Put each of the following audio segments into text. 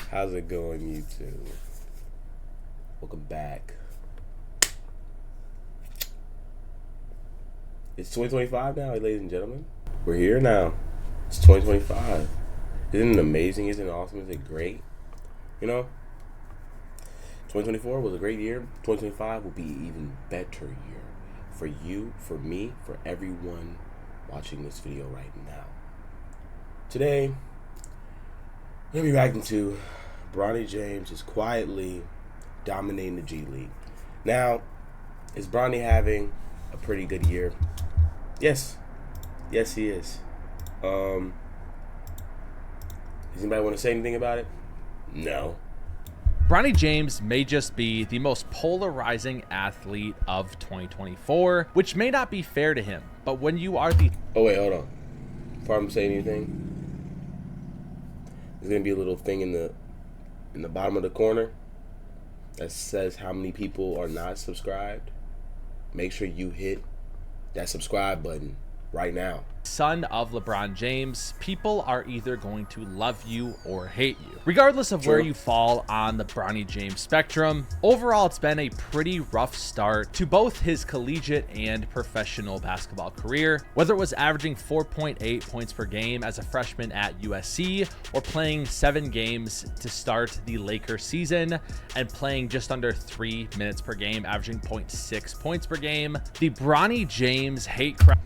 How's it going, YouTube? Welcome back. It's 2025 now, ladies and gentlemen. We're here now. It's 2025. Isn't it amazing? Isn't it awesome? Isn't it great? You know, 2024 was a great year. 2025 will be an even better year for you, for me, for everyone watching this video right now. Today, I'm going to be reacting to Bronny James is quietly dominating the G League. Now, is Bronny having a pretty good year? Yes. Yes, he is. Does anybody want to say anything about it? No. Bronny James may just be the most polarizing athlete of 2024, which may not be fair to him, but when you are the... Oh, wait, hold on. Before I'm saying anything, there's going to be a little thing in the bottom of the corner that says how many people are not subscribed. Make sure you hit that subscribe button right now. Son of LeBron James, people are either going to love you or hate you, regardless of where you fall on the Bronny James spectrum. Overall, it's been a pretty rough start to both his collegiate and professional basketball career, whether it was averaging 4.8 points per game as a freshman at USC or playing 7 games to start the Lakers season and playing just under 3 minutes per game, averaging 0.6 points per game. The Bronny James hate crowd.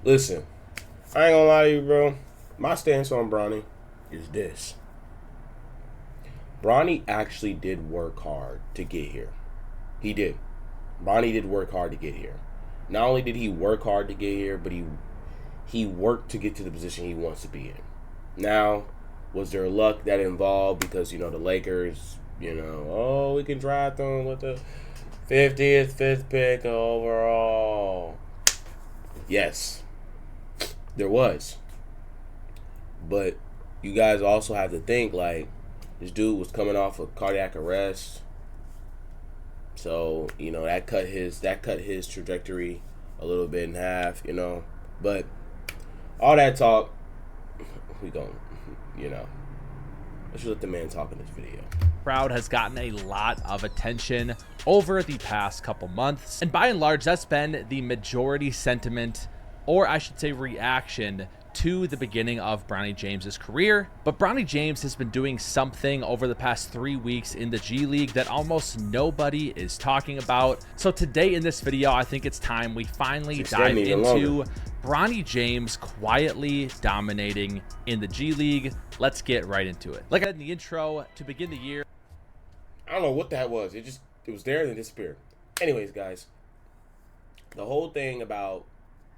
Listen, I ain't gonna lie to you, bro. My stance on Bronny is this. Bronny actually did work hard to get here. He did. Bronny did work hard to get here. Not only did he work hard to get here, but he worked to get to the position he wants to be in. Now, was there luck that involved because, you know, the Lakers, you know, oh, we can draft them with the 5th pick overall. Yes. There was. But you guys also have to think, like, this dude was coming off of cardiac arrest. So, you know, that cut his trajectory a little bit in half, you know. But all that talk, we don't, you know. Let's just let the man talk in this video. Crowd has gotten a lot of attention over the past couple months, and by and large, that's been the majority sentiment, or I should say reaction, to the beginning of Bronny James's career. But Bronny James has been doing something over the past 3 weeks in the G League that almost nobody is talking about. So today in this video, I think it's time we finally dive into Bronny James quietly dominating in the G League. Let's get right into it. Like I said in the intro, to begin the year, I don't know what that was. It was there and it disappeared. Anyways, guys, the whole thing about,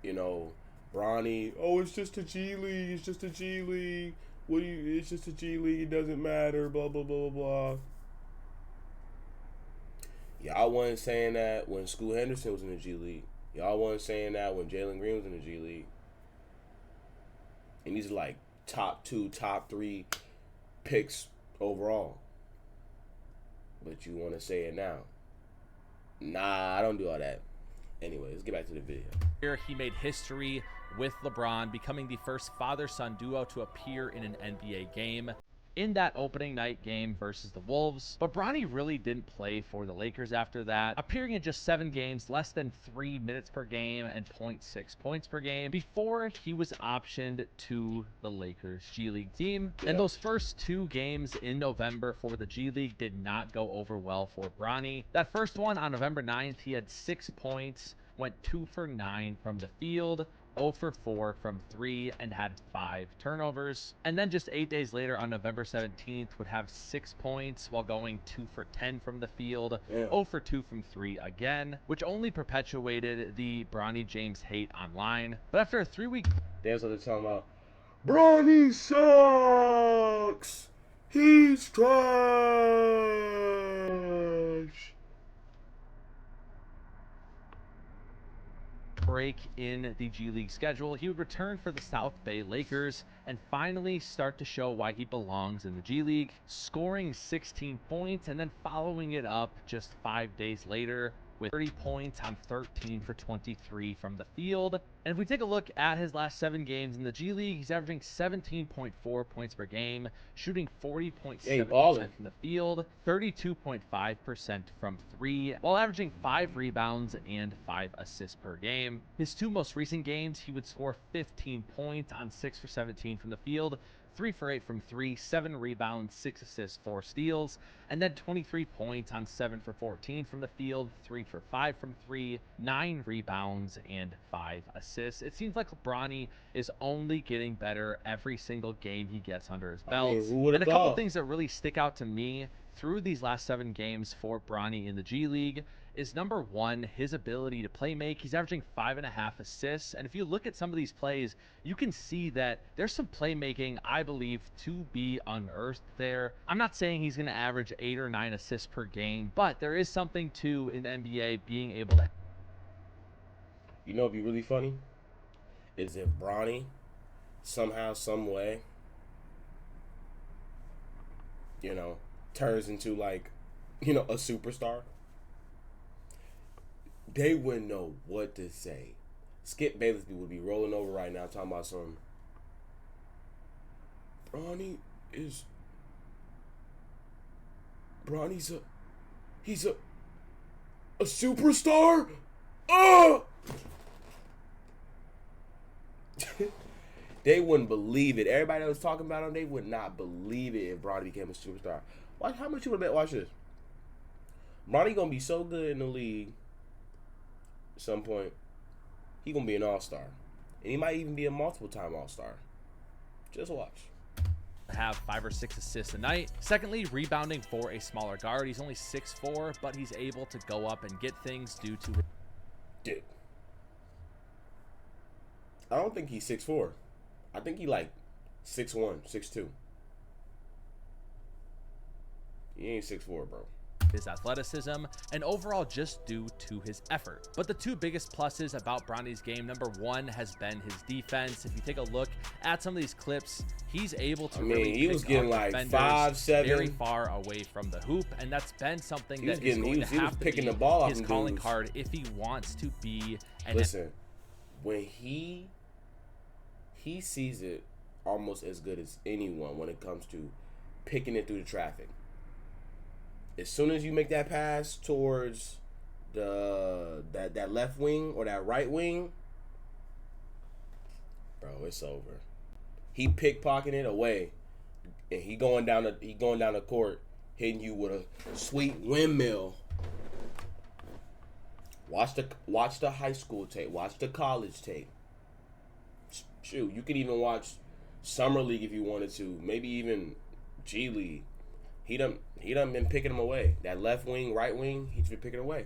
you know, Bronny, oh, it's just a G League, it's just a G League. It's just a G League, it doesn't matter, blah, blah, blah, blah, blah. Y'all wasn't saying that when Scoot Henderson was in the G League. Y'all wasn't saying that when Jalen Green was in the G League. And these are like top 2, top 3 picks overall. But you want to say it now. Nah, I don't do all that. Anyway, let's get back to the video. Here he made history with LeBron, becoming the first father-son duo to appear in an NBA game in that opening night game versus the Wolves. But Bronny really didn't play for the Lakers after that, appearing in just 7 games, less than 3 minutes per game and 0.6 points per game before he was optioned to the Lakers G League team. And those first 2 games in November for the G League did not go over well for Bronny. That first one on November 9th, he had 6 points, went 2 for 9 from the field, 0 for 4 from 3, and had 5 turnovers. And then just 8 days later on November 17th would have 6 points while going 2 for 10 from the field, 0 for 2 from 3 again, which only perpetuated the Bronny James hate online. But after a 3-week... That's what they're talking about. Bronny sucks! He's trash! break in the G League schedule, he would return for the South Bay Lakers and finally start to show why he belongs in the G League, scoring 16 points and then following it up just 5 days later with 30 points on 13 for 23 from the field. And if we take a look at his last 7 games in the G League, he's averaging 17.4 points per game, shooting 40.7% from the field, 32.5% from 3, while averaging 5 rebounds and 5 assists per game. His 2 most recent games, he would score 15 points on 6 for 17 from the field, 3 for 8 from 3, 7 rebounds, 6 assists, 4 steals, and then 23 points on 7 for 14 from the field, 3 for 5 from 3, 9 rebounds, and 5 assists. It seems like Bronny is only getting better every single game he gets under his belt. And a couple things that really stick out to me through these last 7 games for Bronny in the G League is number 1, his ability to play make. He's averaging 5.5 assists. And if you look at some of these plays, you can see that there's some playmaking, I believe, to be unearthed there. I'm not saying he's going to average 8 or 9 assists per game, but there is something to in the NBA being able to. You know what'd be really funny? Is if Bronny somehow, some way, turns into a superstar. They wouldn't know what to say. Skip Bayless would be rolling over right now talking about some. Bronny's he's a superstar? Oh! They wouldn't believe it. Everybody that was talking about him, they would not believe it if Bronny became a superstar. Watch how much you would bet. Watch this. Bronny gonna be so good in the league. At some point, he gonna be an all-star, and he might even be a multiple-time all-star. Just watch. Have 5 or 6 assists a night. Secondly, rebounding for a smaller guard. He's only 6'4", but he's able to go up and get things due to. Dude, I don't think he's 6'4". I think he 6'1", 6'2". He ain't 6'4", bro. His athleticism, and overall just due to his effort. But the 2 biggest pluses about Bronny's game, number 1 has been his defense. If you take a look at some of these clips, he's able to he was getting 5, 7 very far away from the hoop, and that's been something that he was picking the ball off his calling card if he wants to be an. Listen, when he sees it almost as good as anyone when it comes to picking it through the traffic. As soon as you make that pass towards that left wing or that right wing, bro, it's over. He pickpocketing it away, and he going down the court, hitting you with a sweet windmill. Watch the high school tape. Watch the college tape. Shoot, you could even watch Summer League if you wanted to. Maybe even G League. He done been picking them away. That left wing, right wing, he's been picking away.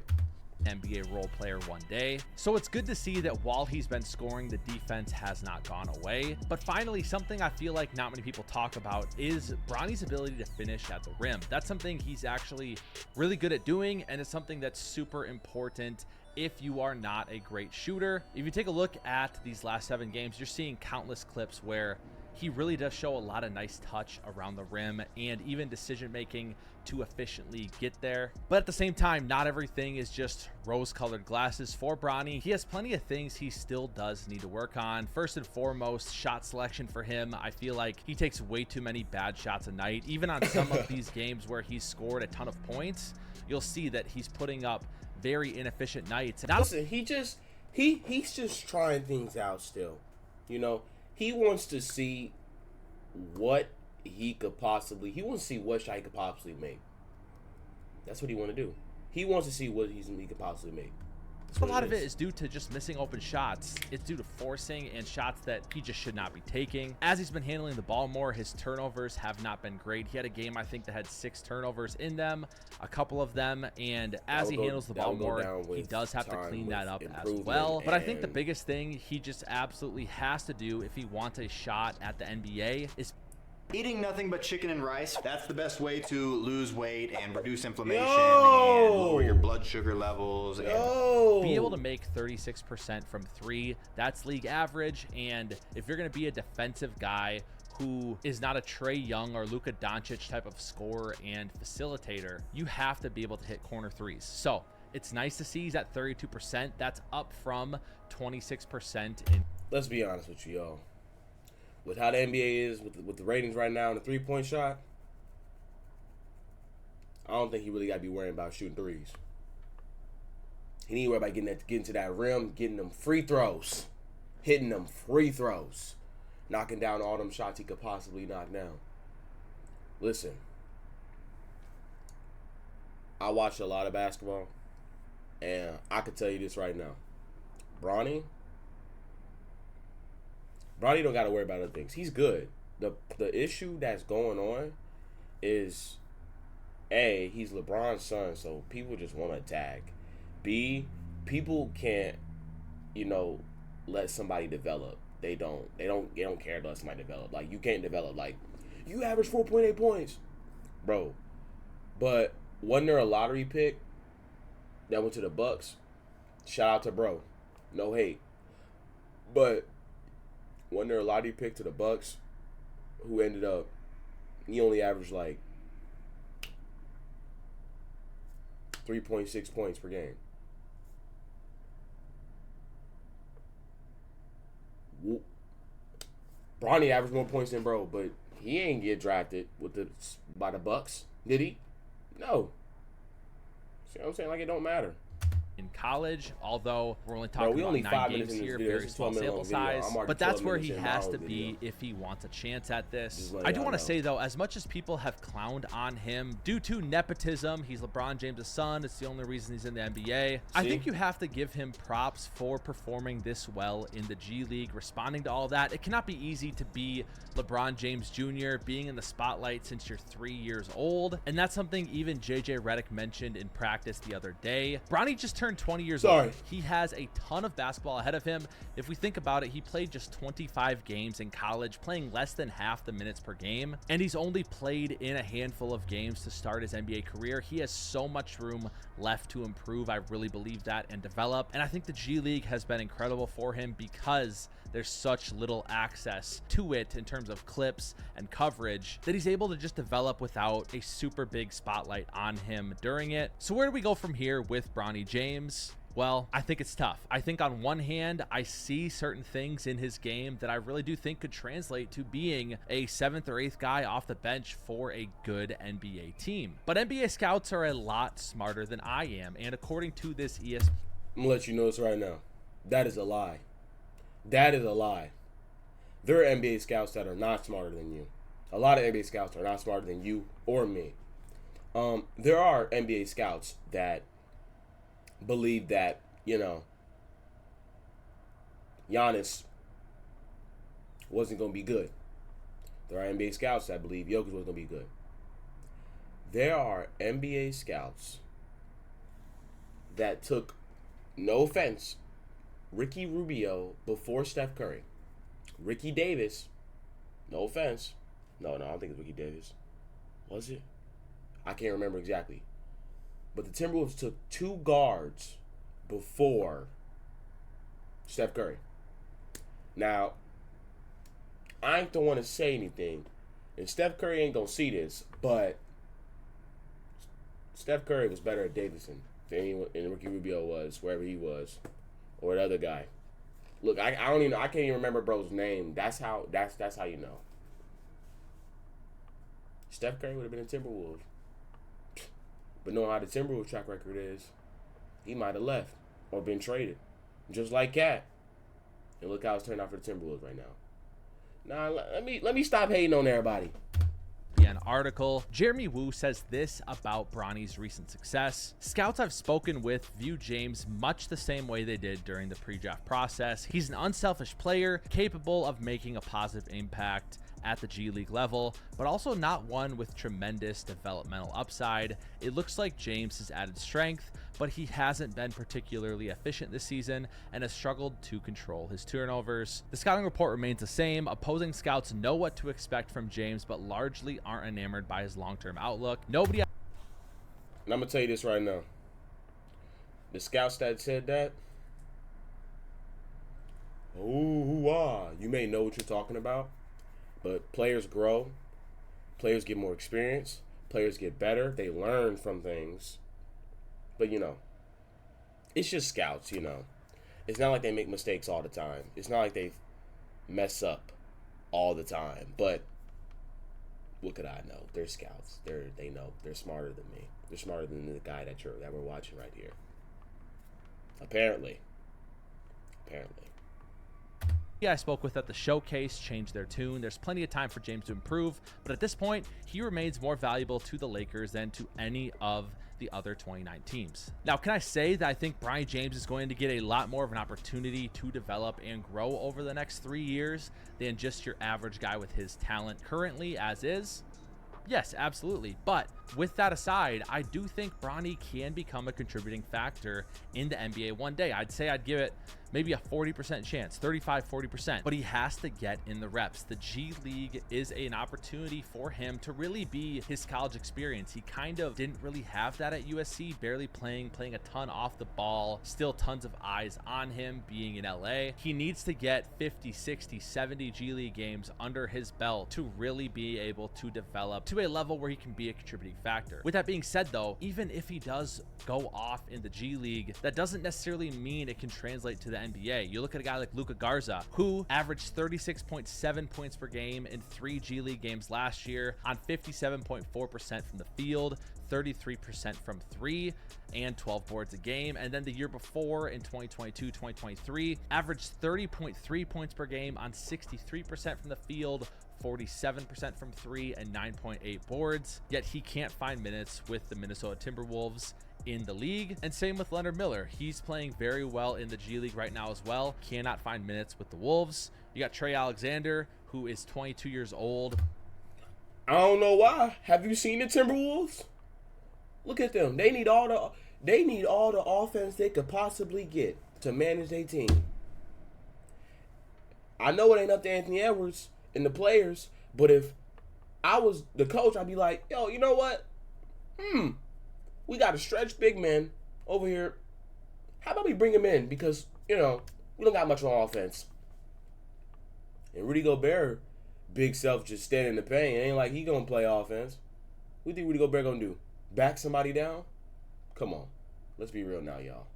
NBA role player one day. So it's good to see that while he's been scoring, the defense has not gone away. But finally, something I feel like not many people talk about is Bronny's ability to finish at the rim. That's something he's actually really good at doing, and it's something that's super important if you are not a great shooter. If you take a look at these last 7 games, you're seeing countless clips where he really does show a lot of nice touch around the rim and even decision making to efficiently get there. But at the same time, not everything is just rose-colored glasses for Bronny. He has plenty of things he still does need to work on. First and foremost, shot selection for him. I feel like he takes way too many bad shots a night. Even on some of these games where he's scored a ton of points, you'll see that he's putting up very inefficient nights. Listen, he's just trying things out still. He wants to see what he could possibly. He wants to see what shot he could possibly make. That's what he want to do. He wants to see what he could possibly make. A lot of it is due to just missing open shots. It's due to forcing and shots that he just should not be taking. As he's been handling the ball more, his turnovers have not been great. He had a game, I think, that had 6 turnovers in them, a couple of them, and as he handles the ball more, he does have to clean that up as well. But I think the biggest thing he just absolutely has to do if he wants a shot at the NBA is eating nothing but chicken and rice. That's the best way to lose weight and reduce inflammation and lower your blood sugar levels. Be able to make 36% from 3. That's league average. And if you're going to be a defensive guy who is not a Trae Young or Luka Doncic type of scorer and facilitator, you have to be able to hit corner threes. So It's nice to see he's at 32%. That's up from 26% in. Let's be honest with you, y'all. With how the NBA is, with the ratings right now and the three-point shot, I don't think he really got to be worrying about shooting threes. He need to worry about getting to that rim, getting them free throws, hitting them free throws, knocking down all them shots he could possibly knock down. Listen, I watch a lot of basketball, and I can tell you this right now. Bronny don't got to worry about other things. He's good. The issue that's going on is, A, he's LeBron's son, so people just want to attack. B, people can't, let somebody develop. They don't care to let somebody develop. Like, you can't develop. Like, you average 4.8 points. Bro. But wasn't there a lottery pick that went to the Bucks? Shout out to bro. No hate. But wasn't there a lottery pick to the Bucks who ended up, he only averaged like 3.6 points per game. Bronny averaged more points than bro, but he ain't get drafted by the Bucks, did he? No. See what I'm saying? Like, it don't matter. In college, although we're only talking we only about 9 5 minutes games in this here, video. very It's a small 12-minute sample long video. size, I'm already but that's 12 where he minutes in has my to own be video. if he wants a chance at this. Just let I do y'all want to know. say, though, as much as people have clowned on him due to nepotism, he's LeBron James' son, it's the only reason he's in the NBA, I think you have to give him props for performing this well in the G League, responding to all that. It cannot be easy to be LeBron James Jr., being in the spotlight since you're 3 years old, and that's something even JJ Redick mentioned in practice the other day. Bronny just turned 20 years old. He has a ton of basketball ahead of him. If we think about it, he played just 25 games in college, playing less than half the minutes per game, and he's only played in a handful of games to start his NBA career. He has so much room left to improve. I really believe that, and develop. And I think the G League has been incredible for him because there's such little access to it in terms of clips and coverage that he's able to just develop without a super big spotlight on him during it. So where do we go from here with Bronny James? Well, I think it's tough. I think on one hand, I see certain things in his game that I really do think could translate to being a 7th or 8th guy off the bench for a good NBA team. But NBA scouts are a lot smarter than I am, and according to this ESPN... I'm going to let you know this right now. That is a lie. That is a lie. There are NBA scouts that are not smarter than you. A lot of NBA scouts are not smarter than you or me. There are NBA scouts that believe that, Giannis wasn't going to be good. There are NBA scouts that believe Jokic wasn't going to be good. There are NBA scouts that took, no offense, Ricky Rubio before Steph Curry. Ricky Davis, no offense. No, I don't think it's Ricky Davis. Was it? I can't remember exactly. But the Timberwolves took 2 guards before Steph Curry. Now, I ain't don't want to say anything, and Steph Curry ain't gonna see this, but Steph Curry was better at Davidson than Ricky Rubio was, wherever he was, or the other guy. Look, I can't even remember bro's name. That's how you know. Steph Curry would have been a Timberwolves. But knowing how the Timberwolves track record is, he might have left or been traded. Just like Cat. And look how it's turned out for the Timberwolves right now. Now, let me stop hating on everybody. An article. Jeremy Woo says this about Bronny's recent success. Scouts I've spoken with view James much the same way they did during the pre-draft process. He's an unselfish player, capable of making a positive impact at the G League level, but also not one with tremendous developmental upside. It looks like James has added strength, but he hasn't been particularly efficient this season and has struggled to control his turnovers. The scouting report remains the same. Opposing scouts know what to expect from James, but largely aren't enamored by his long-term outlook. Nobody... And I'm going to tell you this right now. The scouts that said that, you may know what you're talking about, but players grow, players get more experience, players get better, they learn from things. But It's just scouts, you know. It's not like they make mistakes all the time. It's not like they mess up all the time. But what could I know? They're scouts. They know. They're smarter than me. They're smarter than the guy that we're watching right here. Apparently. I spoke with at the showcase changed their tune. There's plenty of time for James to improve, but at this point, he remains more valuable to the Lakers than to any of the other 29 teams. Now, can I say that I think Bronny James is going to get a lot more of an opportunity to develop and grow over the next 3 years than just your average guy with his talent currently as is? Yes, absolutely. But with that aside, I do think Bronny can become a contributing factor in the NBA one day. I'd say I'd give it maybe a 40% chance, 35-40%, but he has to get in the reps. The G League is an opportunity for him to really be his college experience. He kind of didn't really have that at USC, barely playing a ton off the ball, still tons of eyes on him being in LA. He needs to get 50, 60, 70 G League games under his belt to really be able to develop to a level where he can be a contributing factor. With that being said though, even if he does go off in the G League, that doesn't necessarily mean it can translate to the NBA. You look at a guy like Luka Garza, who averaged 36.7 points per game in 3 G League games last year on 57.4% from the field, 33% from 3, and 12 boards a game. And then the year before in 2022-2023, averaged 30.3 points per game on 63% from the field, 47% from 3, and 9.8 boards. Yet he can't find minutes with the Minnesota Timberwolves in the league. And same with Leonard Miller. He's playing very well in the G League right now as well. Cannot find minutes with the Wolves. You got Trey Alexander, who is 22 years old. I don't know why. Have you seen the Timberwolves? Look at them. They need all the offense they could possibly get to manage their team. I know it ain't up to Anthony Edwards and the players, but if I was the coach, I'd be like, yo, you know what? We got a stretch big man over here. How about we bring him in? Because, you know, we don't got much on offense. And Rudy Gobert, big self, just standing in the paint. It ain't like he gonna play offense. What do you think Rudy Gobert gonna do? Back somebody down? Come on. Let's be real now, y'all.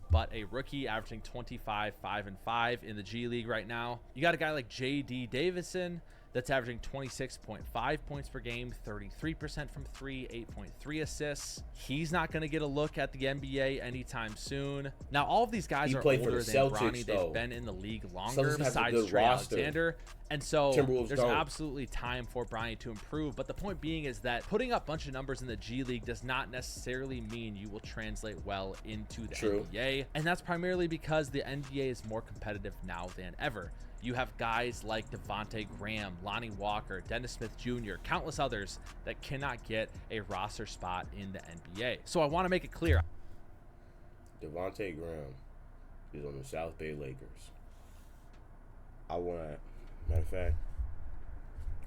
But a rookie averaging 25, 5, and 5 in the G League right now. You got a guy like J.D. Davison that's averaging 26.5 points per game, 33% from 3, 8.3 assists. He's not going to get a look at the NBA anytime soon. Now, all of these guys are older than Bronny. They've been in the league longer besides Trey Alexander. And so there's absolutely time for Bronny to improve. But the point being is that putting up a bunch of numbers in the G League does not necessarily mean you will translate well into the NBA. And that's primarily because the NBA is more competitive now than ever. You have guys like Devontae Graham, Lonnie Walker, Dennis Smith Jr., countless others that cannot get a roster spot in the NBA. So I want to make it clear. Devontae Graham is on the South Bay Lakers. Matter of fact,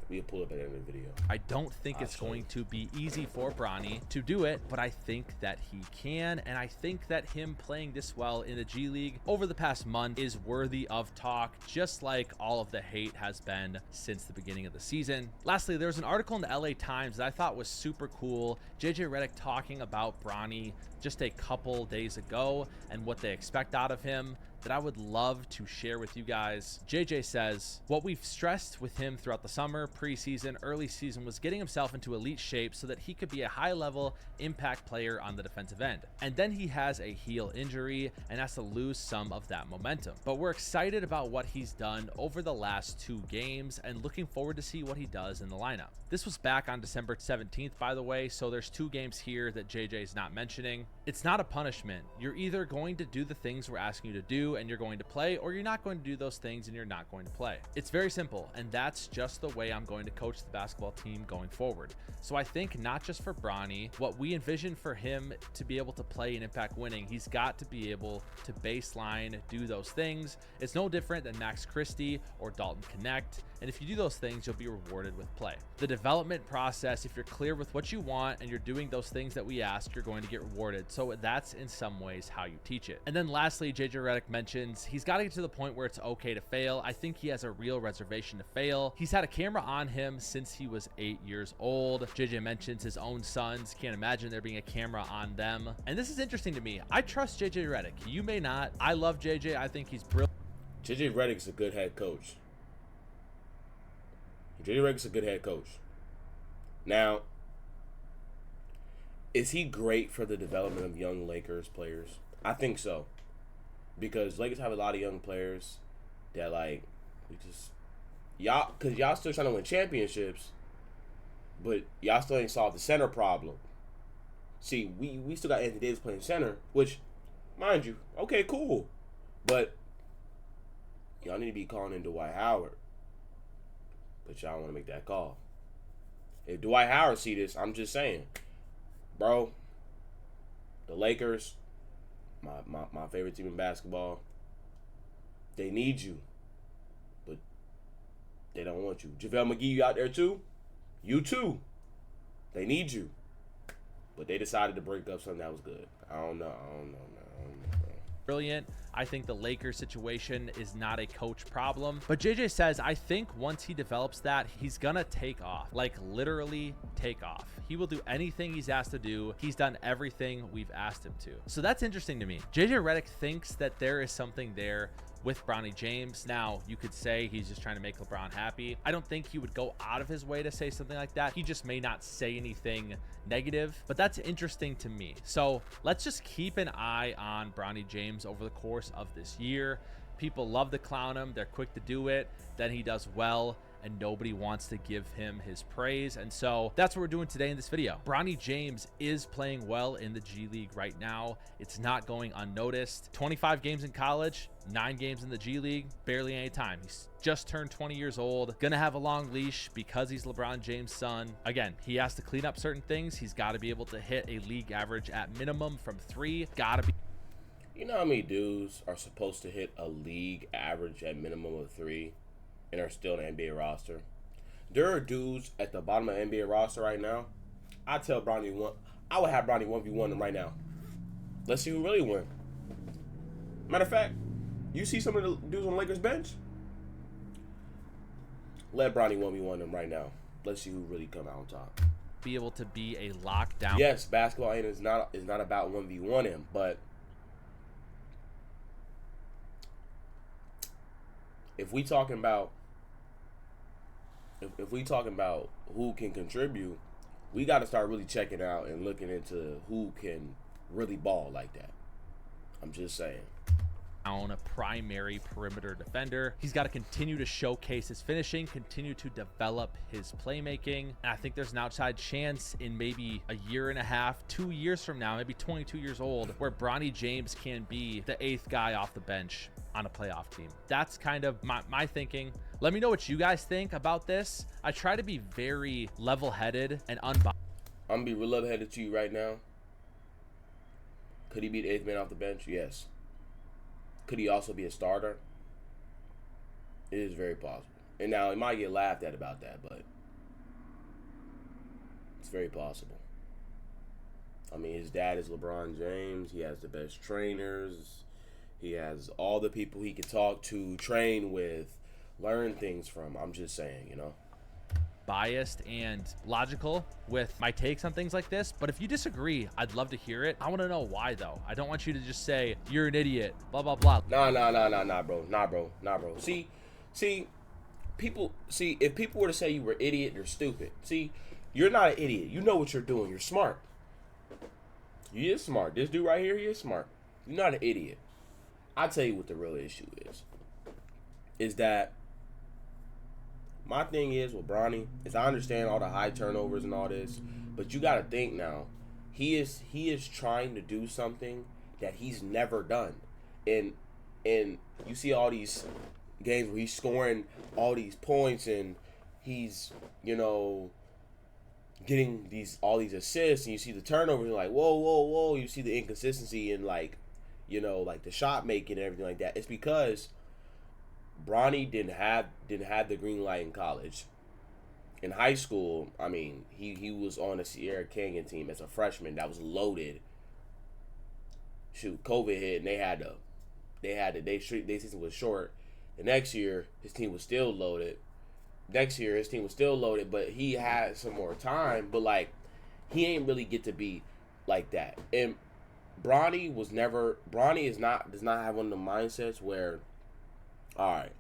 we'll pull up at the end of the video. I don't think it's going to be easy for Bronny to do it, but I think that he can, and I think that him playing this well in the G League over the past month is worthy of talk, just like all of the hate has been since the beginning of the season. Lastly, there was an article in the LA Times that I thought was super cool. JJ Redick talking about Bronny just a couple days ago and what they expect out of him that I would love to share with you guys. JJ says, what we've stressed with him throughout the summer, preseason, early season was getting himself into elite shape so that he could be a high-level impact player on the defensive end. And then he has a heel injury and has to lose some of that momentum. But we're excited about what he's done over the last 2 games and looking forward to see what he does in the lineup. This was back on December 17th, by the way, so there's 2 games here that JJ is not mentioning. It's not a punishment. You're either going to do the things we're asking you to do and you're going to play, or you're not going to do those things and you're not going to play. It's very simple, and that's just the way I'm going to coach the basketball team going forward. So I think not just for Bronny, what we envision for him to be able to play in impact winning, he's got to be able to baseline do those things. It's no different than Max Christie or Dalton Connect. And if you do those things, you'll be rewarded with play. The development process, if you're clear with what you want and you're doing those things that we ask, you're going to get rewarded. So that's in some ways how you teach it. And then lastly, JJ Redick mentions he's got to get to the point where it's okay to fail. I think he has a real reservation to fail. He's had a camera on him since he was 8 years old. JJ mentions his own sons. Can't imagine there being a camera on them. And this is interesting to me. I trust JJ Redick. You may not. I love JJ. I think he's brilliant. JJ Redick's a good head coach. JJ Redick's a good head coach. Now, is he great for the development of young Lakers players? I think so. Because Lakers have a lot of young players that, like, because y'all still trying to win championships, but y'all still ain't solved the center problem. See, we still got Anthony Davis playing center, which, mind you, okay, cool. But y'all need to be calling in Dwight Howard. But y'all want to make that call. If Dwight Howard see this, I'm just saying, bro, the Lakers, my favorite team in basketball, they need you. But they don't want you. JaVale McGee, you out there too? You too. They need you. But they decided to break up something that was good. I don't know, man. Brilliant. I think the Lakers situation is not a coach problem. But JJ says, I think once he develops that, he's gonna take off. Like, literally take off. He will do anything he's asked to do. He's done everything we've asked him to. So that's interesting to me. JJ Redick thinks that there is something there with Bronny James. Now, you could say he's just trying to make LeBron happy. I don't think he would go out of his way to say something like that. He just may not say anything negative, but that's interesting to me. So let's just keep an eye on Bronny James over the course of this year. People love to clown him. They're quick to do it. Then he does well, and nobody wants to give him his praise. And so that's what we're doing today in this video. Bronny James is playing well in the G League right now. It's not going unnoticed. 25 games in college, 9 games in the G League, barely any time. He's just turned 20 years old, gonna have a long leash because he's LeBron James' son. Again, he has to clean up certain things. He's got to be able to hit a league average at minimum from 3. Gotta be. You know how many dudes are supposed to hit a league average at minimum of 3 and are still in the NBA roster? There are dudes at the bottom of the NBA roster right now. I would have Bronny 1v1 them right now. Let's see who really win. Matter of fact, you see some of the dudes on the Lakers bench? Let Bronny 1v1 them right now. Let's see who really come out on top. Be able to be a lockdown. Yes, basketball is not about 1v1 him, but if we talking about who can contribute, we got to start really checking out and looking into who can really ball like that. I'm just saying. On a primary perimeter defender, he's got to continue to showcase his finishing, continue to develop his playmaking. And I think there's an outside chance in maybe a year and a half, 2 years from now, maybe 22 years old, where Bronny James can be the 8th guy off the bench on a playoff team. That's kind of my thinking. Let me know what you guys think about this. I try to be very level-headed and unbiased. I'm gonna be real level-headed to you right now. Could he be the 8th man off the bench? Yes. Could he also be a starter? It is very possible. And now he might get laughed at about that, but it's very possible. I mean, his dad is LeBron James. He has the best trainers. He has all the people he can talk to, train with, learn things from. I'm just saying, you know. Biased and logical with my takes on things like this, but if you disagree, I'd love to hear it. I want to know why, though. I don't want you to just say you're an idiot, blah blah blah. Nah, bro. See, if people were to say you were idiot, you're stupid. See, you're not an idiot. You know what you're doing. You're smart. He is smart. This dude right here, he is smart. You're not an idiot. I'll tell you what the real issue is that my thing is with Bronny is I understand all the high turnovers and all this, but you got to think now, he is trying to do something that he's never done, and you see all these games where he's scoring all these points and he's getting all these assists, and you see the turnovers, and like whoa, you see the inconsistency and like the shot making and everything like that. It's because, my thing is with Bronny is I understand all the high turnovers and all this, but you got to think now, he is trying to do something that he's never done, and you see all these games where he's scoring all these points and he's getting these all these assists, and you see the turnovers, and like whoa, you see the inconsistency and like Bronny didn't have the green light in college. In high school, I mean, he was on the Sierra Canyon team as a freshman that was loaded. Shoot, COVID hit and their season was short. The next year his team was still loaded. Next year his team was still loaded, but he had some more time. But like, he ain't really get to be like that. And Bronny does not have one of the mindsets where, all right,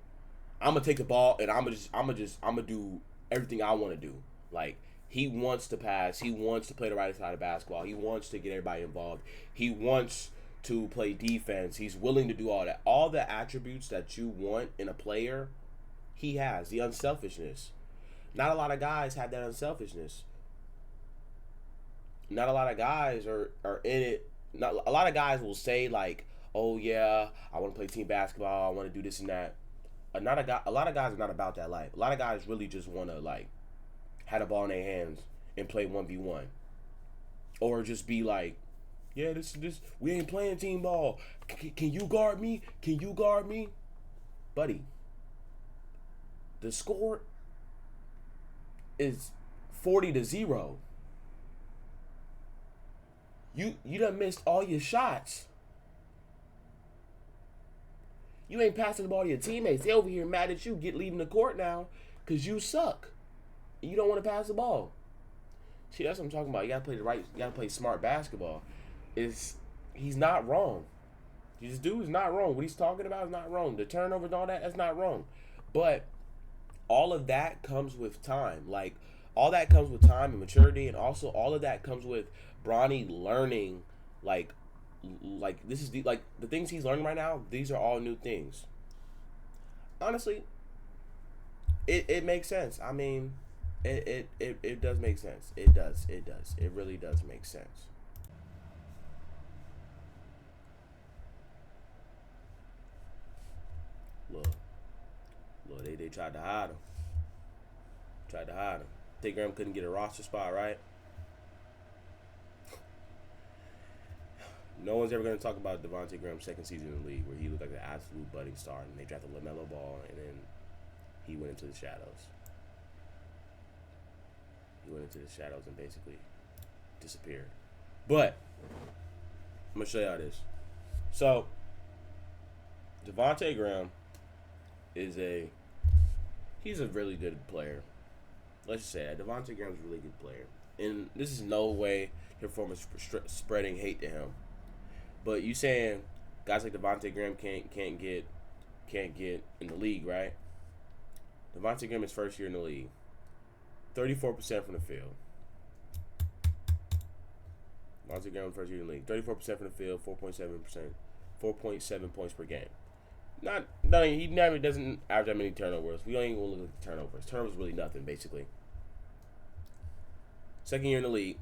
I'm gonna take the ball and I'm gonna do everything I want to do. Like, he wants to pass, he wants to play the right side of basketball, he wants to get everybody involved, he wants to play defense, he's willing to do all that. All the attributes that you want in a player, he has. The unselfishness. Not a lot of guys have that unselfishness. Not a lot of guys are in it. Not a lot of guys will say like, "Oh yeah, I want to play team basketball. I want to do this and that." A lot of guys are not about that life. A lot of guys really just want to like have the ball in their hands and play 1v1, or just be like, "Yeah, this we ain't playing team ball. Can you guard me? Can you guard me, buddy?" The score is 40-0. You done missed all your shots. You ain't passing the ball to your teammates. They over here mad at you, leaving the court now because you suck. And you don't want to pass the ball. See, that's what I'm talking about. You gotta play smart basketball. He's not wrong. This dude is not wrong. What he's talking about is not wrong. The turnovers and all that's not wrong. But all of that comes with time. Like, all that comes with time and maturity, and also all of that comes with Bronny learning, like this is the things he's learning right now. These are all new things. Honestly, it makes sense. I mean, it does make sense. It does. It really does make sense. Look, they tried to hide him. Think Graham couldn't get a roster spot, right? No one's ever going to talk about Devontae Graham's second season in the league, where he looked like an absolute budding star, and they drafted LaMelo Ball, and then he went into the shadows. And basically disappeared. But I'm going to show y'all this. So, Devontae Graham he's a really good player. Let's just say that. Devontae Graham's a really good player. And this is no way here for spreading hate to him. But you saying guys like Devontae Graham can't get in the league, right? Devontae Graham is first year in the league. 34% from the field. Devontae Graham first year in the league. 34% from the field, 4.7 points per game. He never doesn't average that many turnovers. We don't even want to look at the turnovers. Turnovers really nothing, basically. Second year in the league,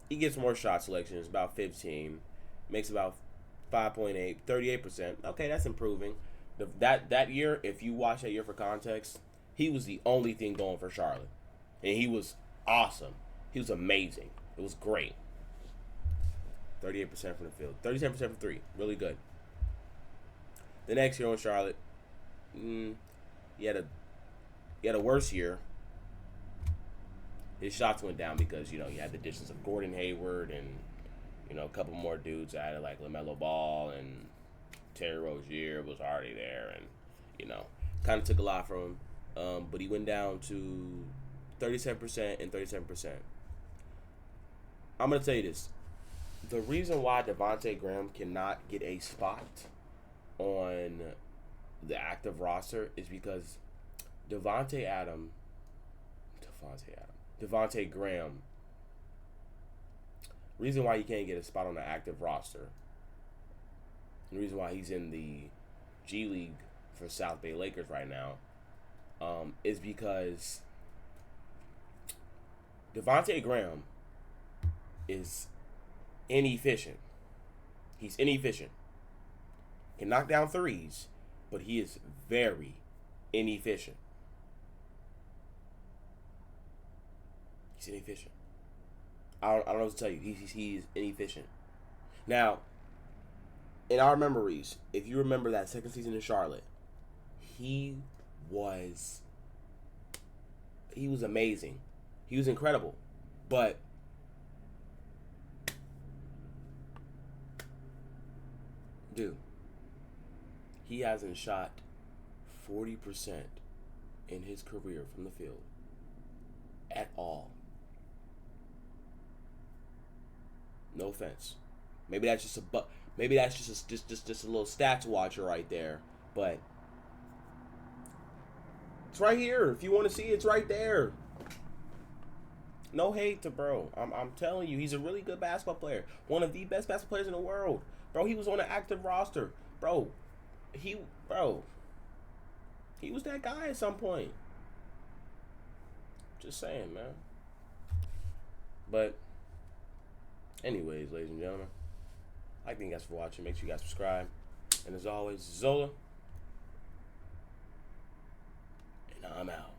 he gets more shot selections, about 15. Makes about 5.8, 38%. Okay, that's improving. That year, if you watch that year for context, he was the only thing going for Charlotte. And he was awesome. He was amazing. It was great. 38% from the field. 37% from three. Really good. The next year on Charlotte, he had a worse year. His shots went down because, you had the additions of Gordon Hayward and, a couple more dudes added, like LaMelo Ball, and Terry Rozier was already there, and, kind of took a lot from him. But he went down to 37% and 37%. I'm going to tell you this. The reason why Devontae Graham cannot get a spot on the active roster is because Devontae Graham, reason why he can't get a spot on the active roster, and the reason why he's in the G League for South Bay Lakers right now, is because Devontae Graham is inefficient. He's inefficient. Can knock down threes, but he is very inefficient. He's inefficient. I don't know what to tell you. He's inefficient. Now, in our memories, if you remember that second season in Charlotte, he was amazing. He was incredible. But dude, he hasn't shot 40% in his career from the field at all. No offense. Maybe that's just just a little stats watcher right there, but it's right here. If you want to see it, it's right there. No hate to bro. I'm telling you, he's a really good basketball player. One of the best basketball players in the world. Bro, he was on an active roster. Bro, he was that guy at some point. Just saying, man. But anyways, ladies and gentlemen, I thank you guys for watching. Make sure you guys subscribe. And as always, Zola. And I'm out.